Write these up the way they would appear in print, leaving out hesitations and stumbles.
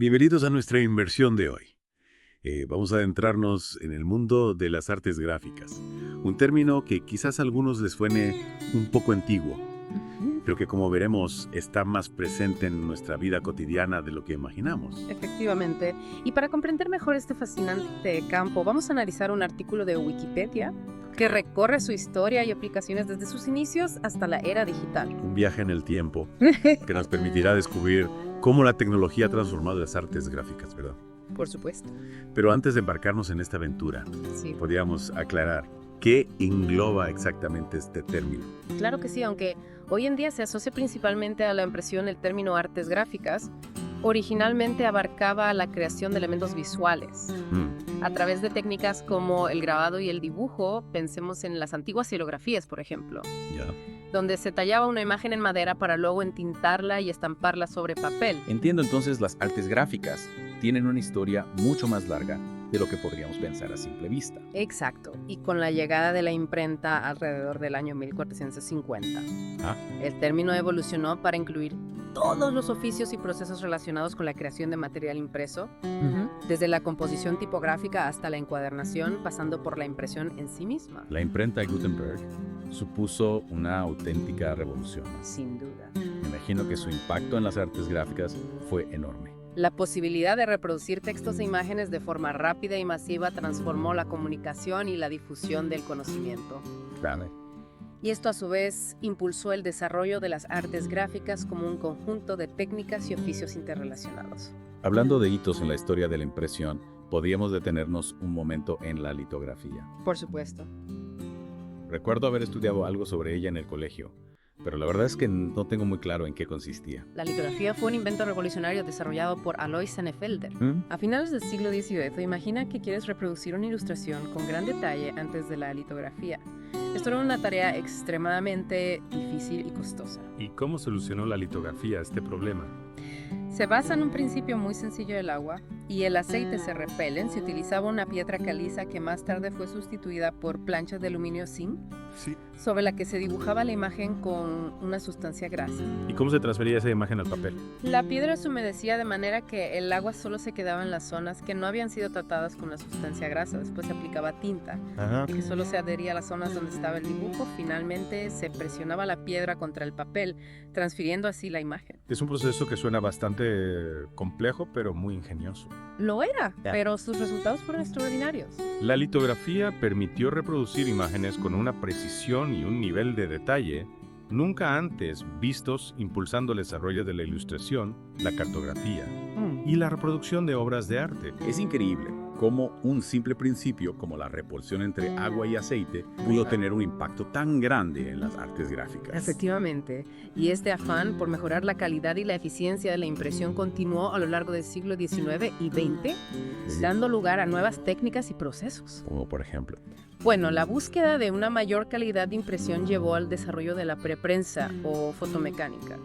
Bienvenidos a nuestra inversión de hoy. Vamos a adentrarnos en el mundo de las artes gráficas, un término que quizás a algunos les suene un poco antiguo, pero que como veremos está más presente en nuestra vida cotidiana de lo que imaginamos. Efectivamente. Y para comprender mejor este fascinante campo, vamos a analizar un artículo de Wikipedia que recorre su historia y aplicaciones desde sus inicios hasta la era digital. Un viaje en el tiempo que nos permitirá descubrir cómo la tecnología ha transformado las artes gráficas, ¿verdad? Por supuesto. Pero antes de embarcarnos en esta aventura, Sí. podríamos aclarar qué engloba exactamente este término. Claro que sí, aunque hoy en día se asocia principalmente a la impresión el término artes gráficas, originalmente abarcaba la creación de elementos visuales. A través de técnicas como el grabado y el dibujo, pensemos en las antiguas xilografías, por ejemplo, Ya. donde se tallaba una imagen en madera para luego entintarla y estamparla sobre papel. Entiendo entonces las artes gráficas tienen una historia mucho más larga de lo que podríamos pensar a simple vista. Exacto, y con la llegada de la imprenta alrededor del año 1450. El término evolucionó para incluir todos los oficios y procesos relacionados con la creación de material impreso, desde la composición tipográfica hasta la encuadernación, pasando por la impresión en sí misma. La imprenta de Gutenberg supuso una auténtica revolución. Sin duda. Me imagino que su impacto en las artes gráficas fue enorme. La posibilidad de reproducir textos e imágenes de forma rápida y masiva transformó la comunicación y la difusión del conocimiento. Vale. Y esto a su vez impulsó el desarrollo de las artes gráficas como un conjunto de técnicas y oficios interrelacionados. Hablando de hitos en la historia de la impresión, podríamos detenernos un momento en la litografía. Por supuesto. Recuerdo haber estudiado algo sobre ella en el colegio, pero la verdad es que no tengo muy claro en qué consistía. La litografía fue un invento revolucionario desarrollado por Alois Senefelder. A finales del siglo XVIII, imagina que quieres reproducir una ilustración con gran detalle antes de la litografía. Esto era una tarea extremadamente difícil y costosa. ¿Y cómo solucionó la litografía este problema? Se basa en un principio muy sencillo del agua y el aceite se repelen. Se utilizaba una piedra caliza que más tarde fue sustituida por planchas de aluminio zinc, Sí. sobre la que se dibujaba la imagen con una sustancia grasa. ¿Y cómo se transfería esa imagen al papel? La piedra se humedecía de manera que el agua solo se quedaba en las zonas que no habían sido tratadas con la sustancia grasa. Después se aplicaba tinta, que solo se adhería a las zonas donde estaba el dibujo. Finalmente se presionaba la piedra contra el papel, transfiriendo así la imagen. Es un proceso que suena bastante complejo, pero muy ingenioso. Lo era, pero sus resultados fueron extraordinarios. La litografía permitió reproducir imágenes con una precisión y un nivel de detalle nunca antes vistos, impulsando el desarrollo de la ilustración, la cartografía y la reproducción de obras de arte. Es increíble cómo un simple principio como la repulsión entre agua y aceite pudo tener un impacto tan grande en las artes gráficas. Efectivamente, y este afán por mejorar la calidad y la eficiencia de la impresión continuó a lo largo del siglo XIX y XX, dando lugar a nuevas técnicas y procesos. Como por ejemplo. Bueno, la búsqueda de una mayor calidad de impresión llevó al desarrollo de la preprensa o fotomecánica,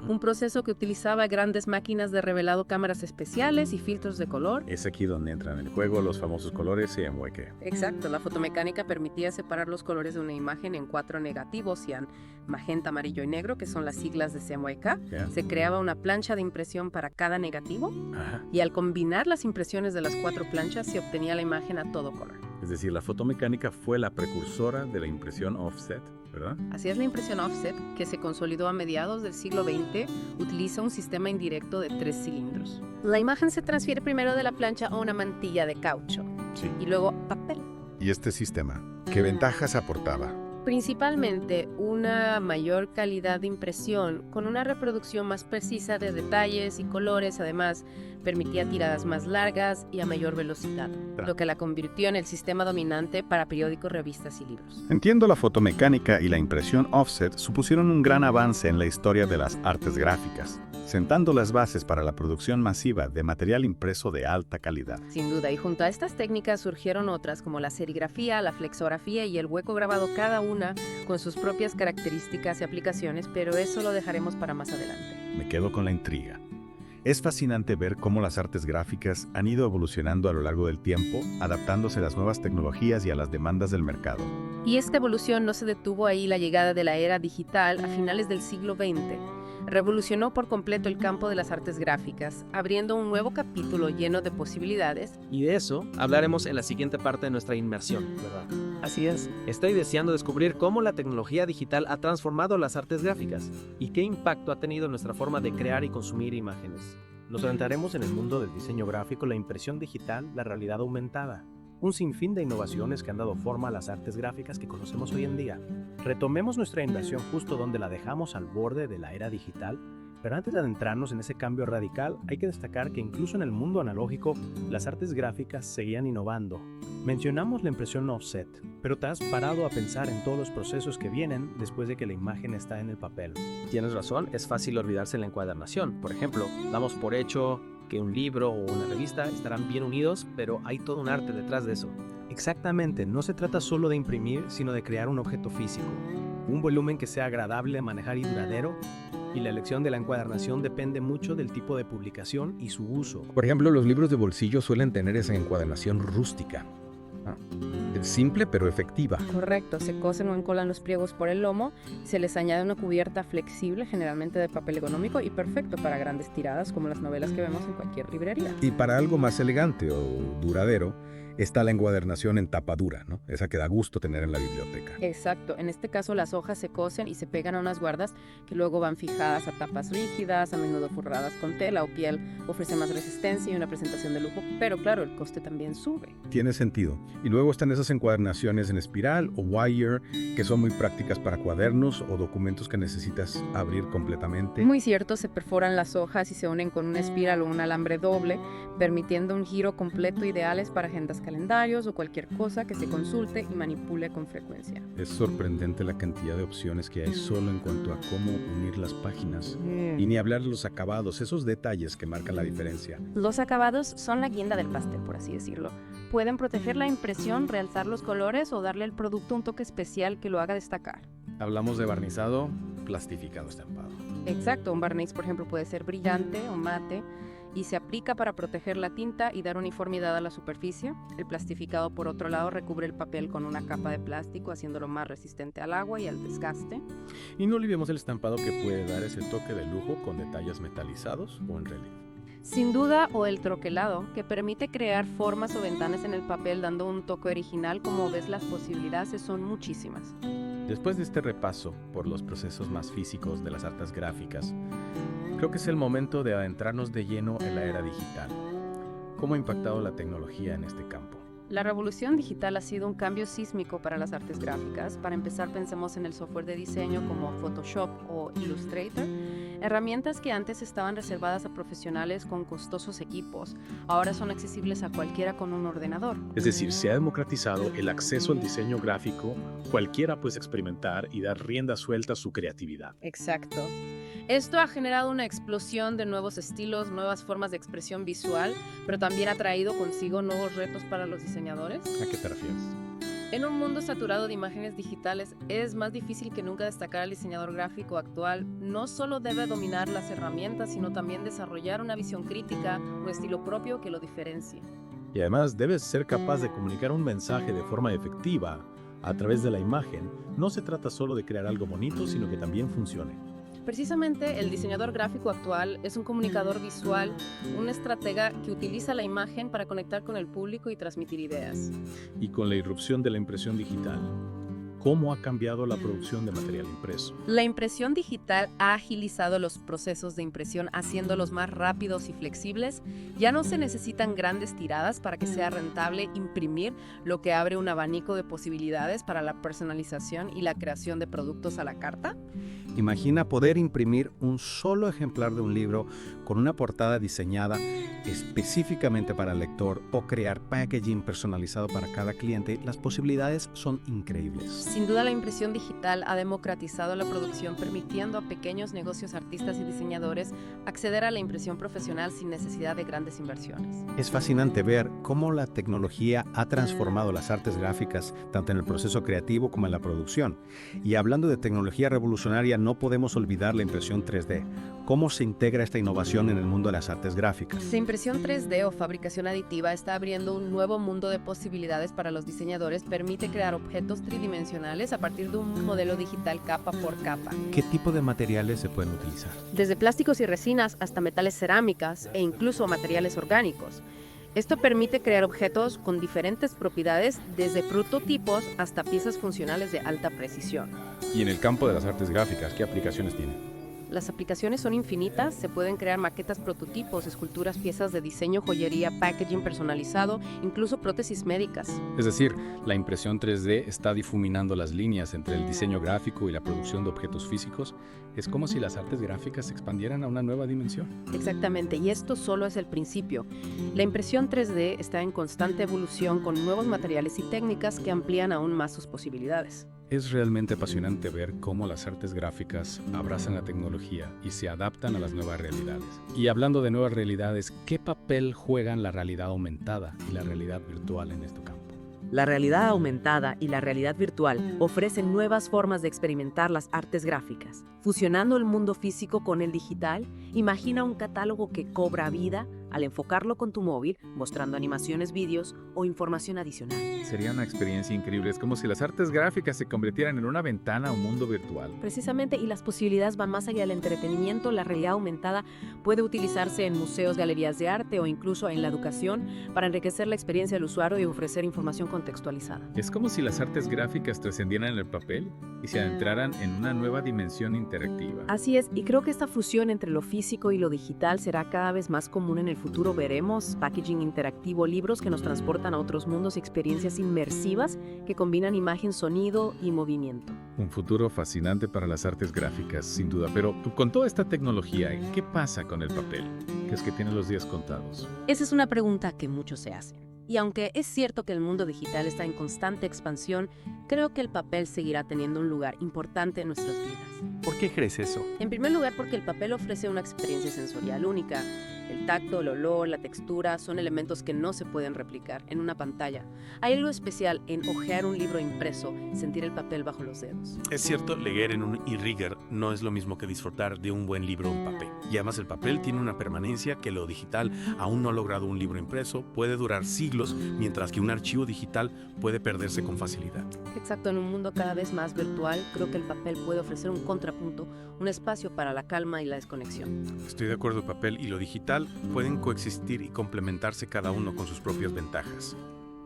un proceso que utilizaba grandes máquinas de revelado, cámaras especiales y filtros de color. Es aquí donde entran en juego los famosos colores CMYK. Exacto, la fotomecánica permitía separar los colores de una imagen en 4 negativos, cian, magenta, amarillo y negro, que son las siglas de CMYK. Se creaba una plancha de impresión para cada negativo y al combinar las impresiones de las 4 planchas se obtenía la imagen a todo color. Es decir, la fotomecánica fue la precursora de la impresión offset, ¿verdad? Así es, la impresión offset, que se consolidó a mediados del siglo XX, utiliza un sistema indirecto de 3 cilindros. La imagen se transfiere primero de la plancha a una mantilla de caucho y luego papel. ¿Y este sistema qué ventajas aportaba? Principalmente una mayor calidad de impresión con una reproducción más precisa de detalles y colores. Además, permitía tiradas más largas y a mayor velocidad, lo que la convirtió en el sistema dominante para periódicos, revistas y libros. Entiendo, la fotomecánica y la impresión offset supusieron un gran avance en la historia de las artes gráficas, sentando las bases para la producción masiva de material impreso de alta calidad. Sin duda, y junto a estas técnicas surgieron otras como la serigrafía, la flexografía y el hueco grabado, cada una con sus propias características y aplicaciones, pero eso lo dejaremos para más adelante. Me quedo con la intriga. Es fascinante ver cómo las artes gráficas han ido evolucionando a lo largo del tiempo, adaptándose a las nuevas tecnologías y a las demandas del mercado. Y esta evolución no se detuvo ahí. La llegada de la era digital a finales del siglo XX revolucionó por completo el campo de las artes gráficas, abriendo un nuevo capítulo lleno de posibilidades. Y de eso hablaremos en la siguiente parte de nuestra inmersión, ¿verdad? Así es. Estoy deseando descubrir cómo la tecnología digital ha transformado las artes gráficas y qué impacto ha tenido en nuestra forma de crear y consumir imágenes. Nos adentraremos en el mundo del diseño gráfico, la impresión digital, la realidad aumentada. Un sinfín de innovaciones que han dado forma a las artes gráficas que conocemos hoy en día. Retomemos nuestra inversión justo donde la dejamos al borde de la era digital, pero antes de adentrarnos en ese cambio radical, hay que destacar que incluso en el mundo analógico, las artes gráficas seguían innovando. Mencionamos la impresión offset, pero te has parado a pensar en todos los procesos que vienen después de que la imagen está en el papel. Tienes razón, es fácil olvidarse en la encuadernación. Por ejemplo, damos por hecho que un libro o una revista estarán bien unidos, pero hay todo un arte detrás de eso. Exactamente, no se trata solo de imprimir, sino de crear un objeto físico. Un volumen que sea agradable de manejar y duradero, y la elección de la encuadernación depende mucho del tipo de publicación y su uso. Por ejemplo, los libros de bolsillo suelen tener esa encuadernación rústica. Es simple pero efectiva. Correcto, se cosen o encolan los pliegos por el lomo, se les añade una cubierta flexible, generalmente de papel económico y perfecto para grandes tiradas como las novelas que vemos en cualquier librería. Y para algo más elegante o duradero, está la encuadernación en tapa dura, ¿no? Esa que da gusto tener en la biblioteca. Exacto, en este caso las hojas se cosen y se pegan a unas guardas que luego van fijadas a tapas rígidas, a menudo forradas con tela o piel, ofrece más resistencia y una presentación de lujo, pero claro, el coste también sube. Tiene sentido. Y luego están esas encuadernaciones en espiral o wire, que son muy prácticas para cuadernos o documentos que necesitas abrir completamente. Muy cierto, se perforan las hojas y se unen con una espiral o un alambre doble, permitiendo un giro completo ideales para agendas, calendarios o cualquier cosa que se consulte y manipule con frecuencia. Es sorprendente la cantidad de opciones que hay solo en cuanto a cómo unir las páginas. Y ni hablar de los acabados, esos detalles que marcan la diferencia. Los acabados son la guinda del pastel, por así decirlo. Pueden proteger la impresión, realzar los colores o darle al producto un toque especial que lo haga destacar. Hablamos de barnizado, plastificado, estampado. Exacto, un barniz, por ejemplo, puede ser brillante o mate y se aplica para proteger la tinta y dar uniformidad a la superficie. El plastificado, por otro lado, recubre el papel con una capa de plástico, haciéndolo más resistente al agua y al desgaste. Y no olvidemos el estampado que puede dar ese toque de lujo con detalles metalizados o en relieve. Sin duda, o el troquelado, que permite crear formas o ventanas en el papel dando un toque original. Como ves, las posibilidades son muchísimas. Después de este repaso por los procesos más físicos de las artes gráficas, creo que es el momento de adentrarnos de lleno en la era digital. ¿Cómo ha impactado la tecnología en este campo? La revolución digital ha sido un cambio sísmico para las artes gráficas. Para empezar, pensemos en el software de diseño como Photoshop o Illustrator. Herramientas que antes estaban reservadas a profesionales con costosos equipos, ahora son accesibles a cualquiera con un ordenador. Es decir, se ha democratizado el acceso al diseño gráfico, cualquiera puede experimentar y dar rienda suelta a su creatividad. Exacto. Esto ha generado una explosión de nuevos estilos, nuevas formas de expresión visual, pero también ha traído consigo nuevos retos para los diseñadores. ¿A qué te refieres? En un mundo saturado de imágenes digitales, es más difícil que nunca destacar al diseñador gráfico actual. No solo debe dominar las herramientas, sino también desarrollar una visión crítica, un estilo propio que lo diferencie. Y además debes ser capaz de comunicar un mensaje de forma efectiva a través de la imagen. No se trata solo de crear algo bonito, sino que también funcione. Precisamente, el diseñador gráfico actual es un comunicador visual, un estratega que utiliza la imagen para conectar con el público y transmitir ideas. Y con la irrupción de la impresión digital, ¿cómo ha cambiado la producción de material impreso? La impresión digital ha agilizado los procesos de impresión, haciéndolos más rápidos y flexibles. Ya no se necesitan grandes tiradas para que sea rentable imprimir, lo que abre un abanico de posibilidades para la personalización y la creación de productos a la carta. Imagina poder imprimir un solo ejemplar de un libro con una portada diseñada específicamente para el lector o crear packaging personalizado para cada cliente. Las posibilidades son increíbles. Sin duda, la impresión digital ha democratizado la producción, permitiendo a pequeños negocios, artistas y diseñadores acceder a la impresión profesional sin necesidad de grandes inversiones. Es fascinante ver cómo la tecnología ha transformado las artes gráficas, tanto en el proceso creativo como en la producción. Y hablando de tecnología revolucionaria, no podemos olvidar la impresión 3D. ¿Cómo se integra esta innovación en el mundo de las artes gráficas? La impresión 3D o fabricación aditiva está abriendo un nuevo mundo de posibilidades para los diseñadores. Permite crear objetos tridimensionales tridimensionales a partir de un modelo digital capa por capa. ¿Qué tipo de materiales se pueden utilizar? Desde plásticos y resinas hasta metales cerámicas e incluso materiales orgánicos. Esto permite crear objetos con diferentes propiedades, desde prototipos hasta piezas funcionales de alta precisión. Y en el campo de las artes gráficas, ¿qué aplicaciones tiene? Las aplicaciones son infinitas, se pueden crear maquetas, prototipos, esculturas, piezas de diseño, joyería, packaging personalizado, incluso prótesis médicas. Es decir, la impresión 3D está difuminando las líneas entre el diseño gráfico y la producción de objetos físicos. Es como si las artes gráficas se expandieran a una nueva dimensión. Exactamente, y esto solo es el principio. La impresión 3D está en constante evolución con nuevos materiales y técnicas que amplían aún más sus posibilidades. Es realmente apasionante ver cómo las artes gráficas abrazan la tecnología y se adaptan a las nuevas realidades. Y hablando de nuevas realidades, ¿qué papel juegan la realidad aumentada y la realidad virtual en este campo? La realidad aumentada y la realidad virtual ofrecen nuevas formas de experimentar las artes gráficas. Fusionando el mundo físico con el digital, imagina un catálogo que cobra vida al enfocarlo con tu móvil, mostrando animaciones, vídeos o información adicional. Sería una experiencia increíble. Es como si las artes gráficas se convirtieran en una ventana a un mundo virtual. Precisamente, y las posibilidades van más allá del entretenimiento. La realidad aumentada puede utilizarse en museos, galerías de arte o incluso en la educación para enriquecer la experiencia del usuario y ofrecer información contextualizada. Es como si las artes gráficas trascendieran el papel y se adentraran en una nueva dimensión interactiva. Así es, y creo que esta fusión entre lo físico y lo digital será cada vez más común en el futuro. Veremos packaging interactivo, libros que nos transportan a otros mundos y experiencias inmersivas que combinan imagen, sonido y movimiento. Un futuro fascinante para las artes gráficas, sin duda. Pero con toda esta tecnología, ¿qué pasa con el papel? Que es que tiene los días contados. Esa es una pregunta que muchos se hacen. Y aunque es cierto que el mundo digital está en constante expansión, creo que el papel seguirá teniendo un lugar importante en nuestras vidas. ¿Por qué crees eso? En primer lugar, porque el papel ofrece una experiencia sensorial única. El tacto, el olor, la textura son elementos que no se pueden replicar en una pantalla. Hay algo especial en hojear un libro impreso, sentir el papel bajo los dedos. Es cierto, leer en un e-reader no es lo mismo que disfrutar de un buen libro en papel. Y además el papel tiene una permanencia que lo digital aún no ha logrado. Un libro impreso puede durar siglos, mientras que un archivo digital puede perderse con facilidad. Exacto, en un mundo cada vez más virtual, creo que el papel puede ofrecer un contrapunto, un espacio para la calma y la desconexión. Estoy de acuerdo, el papel y lo digital pueden coexistir y complementarse cada uno con sus propias ventajas.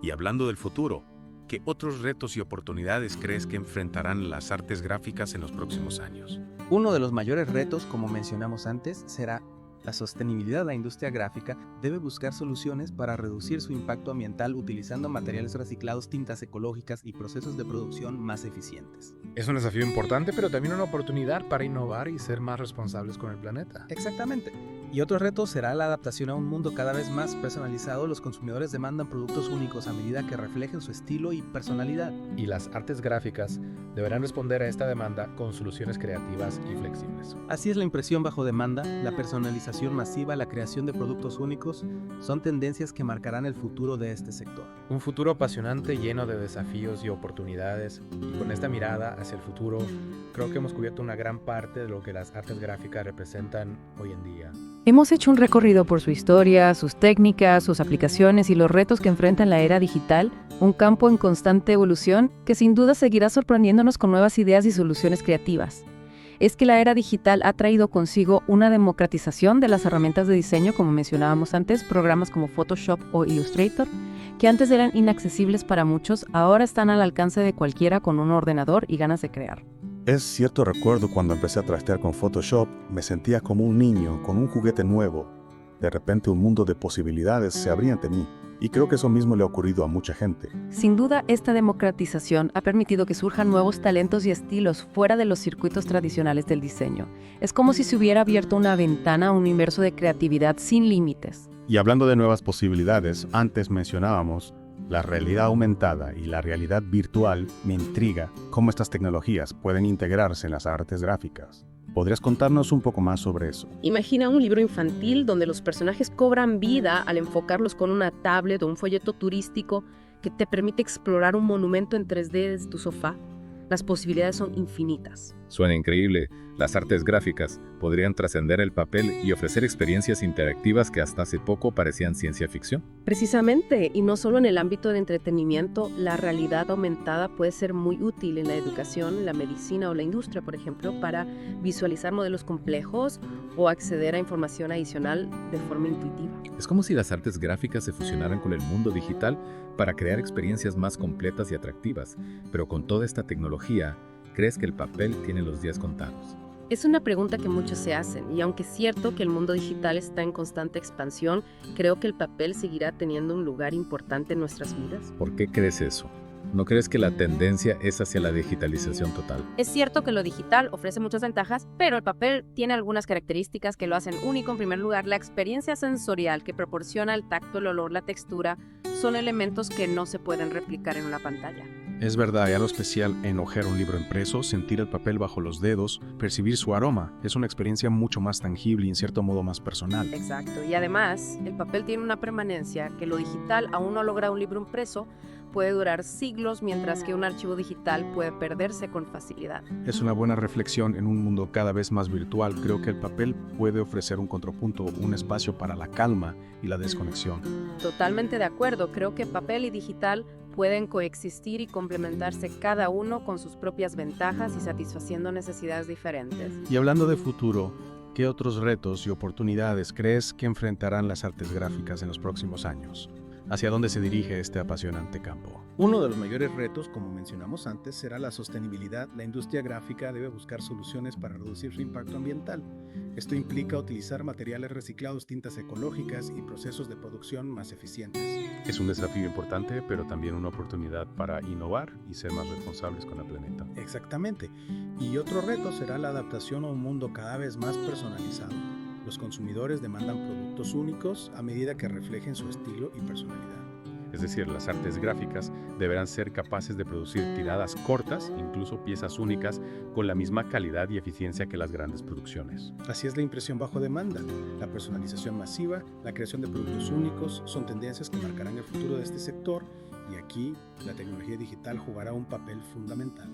Y hablando del futuro, ¿qué otros retos y oportunidades crees que enfrentarán las artes gráficas en los próximos años? Uno de los mayores retos, como mencionamos antes, será la sostenibilidad. La industria gráfica debe buscar soluciones para reducir su impacto ambiental utilizando materiales reciclados, tintas ecológicas y procesos de producción más eficientes. Es un desafío importante, pero también una oportunidad para innovar y ser más responsables con el planeta. Exactamente. Y otro reto será la adaptación a un mundo cada vez más personalizado. Los consumidores demandan productos únicos a medida que reflejen su estilo y personalidad. Y las artes gráficas deberán responder a esta demanda con soluciones creativas y flexibles. Así es, la impresión bajo demanda, la personalización masiva, la creación de productos únicos son tendencias que marcarán el futuro de este sector. Un futuro apasionante, lleno de desafíos y oportunidades. Y con esta mirada hacia el futuro, creo que hemos cubierto una gran parte de lo que las artes gráficas representan hoy en día. Hemos hecho un recorrido por su historia, sus técnicas, sus aplicaciones y los retos que enfrenta en la era digital, un campo en constante evolución que sin duda seguirá sorprendiéndonos con nuevas ideas y soluciones creativas. Es que la era digital ha traído consigo una democratización de las herramientas de diseño, como mencionábamos antes, programas como Photoshop o Illustrator, que antes eran inaccesibles para muchos, ahora están al alcance de cualquiera con un ordenador y ganas de crear. Es cierto, recuerdo cuando empecé a trastear con Photoshop, me sentía como un niño con un juguete nuevo. De repente un mundo de posibilidades se abría ante mí, y creo que eso mismo le ha ocurrido a mucha gente. Sin duda, esta democratización ha permitido que surjan nuevos talentos y estilos fuera de los circuitos tradicionales del diseño. Es como si se hubiera abierto una ventana a un universo de creatividad sin límites. Y hablando de nuevas posibilidades, antes mencionábamos la realidad aumentada y la realidad virtual. Me intriga cómo estas tecnologías pueden integrarse en las artes gráficas. ¿Podrías contarnos un poco más sobre eso? Imagina un libro infantil donde los personajes cobran vida al enfocarlos con una tablet o un folleto turístico que te permite explorar un monumento en 3D desde tu sofá. Las posibilidades son infinitas. Suena increíble. Las artes gráficas podrían trascender el papel y ofrecer experiencias interactivas que hasta hace poco parecían ciencia ficción. Precisamente, y no solo en el ámbito del entretenimiento, la realidad aumentada puede ser muy útil en la educación, la medicina o la industria, por ejemplo, para visualizar modelos complejos o acceder a información adicional de forma intuitiva. Es como si las artes gráficas se fusionaran con el mundo digital para crear experiencias más completas y atractivas. Pero con toda esta tecnología, ¿crees que el papel tiene los días contados? Es una pregunta que muchos se hacen, y aunque es cierto que el mundo digital está en constante expansión, creo que el papel seguirá teniendo un lugar importante en nuestras vidas. ¿Por qué crees eso? ¿No crees que la tendencia es hacia la digitalización total? Es cierto que lo digital ofrece muchas ventajas, pero el papel tiene algunas características que lo hacen único. En primer lugar, la experiencia sensorial que proporciona el tacto, el olor, la textura, son elementos que no se pueden replicar en una pantalla. Es verdad, hay algo especial en hojear un libro impreso, sentir el papel bajo los dedos, percibir su aroma. Es una experiencia mucho más tangible y en cierto modo más personal. Exacto, y además, el papel tiene una permanencia que lo digital aún no logra. Un libro impreso puede durar siglos, mientras que un archivo digital puede perderse con facilidad. Es una buena reflexión en un mundo cada vez más virtual. Creo que el papel puede ofrecer un contrapunto, un espacio para la calma y la desconexión. Totalmente de acuerdo, creo que papel y digital pueden coexistir y complementarse cada uno con sus propias ventajas y satisfaciendo necesidades diferentes. Y hablando de futuro, ¿qué otros retos y oportunidades crees que enfrentarán las artes gráficas en los próximos años? ¿Hacia dónde se dirige este apasionante campo? Uno de los mayores retos, como mencionamos antes, será la sostenibilidad. La industria gráfica debe buscar soluciones para reducir su impacto ambiental. Esto implica utilizar materiales reciclados, tintas ecológicas y procesos de producción más eficientes. Es un desafío importante, pero también una oportunidad para innovar y ser más responsables con el planeta. Exactamente. Y otro reto será la adaptación a un mundo cada vez más personalizado. Los consumidores demandan productos únicos a medida que reflejen su estilo y personalidad. Es decir, las artes gráficas deberán ser capaces de producir tiradas cortas, incluso piezas únicas, con la misma calidad y eficiencia que las grandes producciones. Así es la impresión bajo demanda. La personalización masiva, la creación de productos únicos son tendencias que marcarán el futuro de este sector, y aquí la tecnología digital jugará un papel fundamental.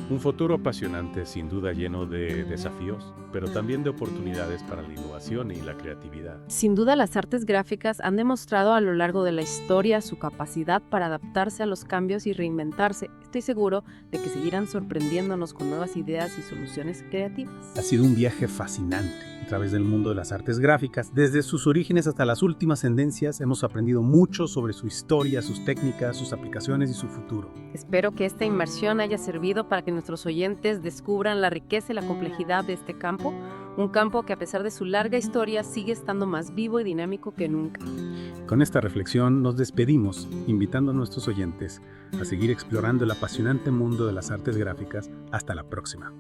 Un futuro apasionante, sin duda lleno de desafíos, pero también de oportunidades para la innovación y la creatividad. Sin duda, las artes gráficas han demostrado a lo largo de la historia su capacidad para adaptarse a los cambios y reinventarse. Estoy seguro de que seguirán sorprendiéndonos con nuevas ideas y soluciones creativas. Ha sido un viaje fascinante a través del mundo de las artes gráficas. Desde sus orígenes hasta las últimas tendencias, hemos aprendido mucho sobre su historia, sus técnicas, sus aplicaciones y su futuro. Espero que esta inmersión haya servido para que nuestros oyentes descubran la riqueza y la complejidad de este campo, un campo que a pesar de su larga historia sigue estando más vivo y dinámico que nunca. Con esta reflexión nos despedimos, invitando a nuestros oyentes a seguir explorando el apasionante mundo de las artes gráficas. Hasta la próxima.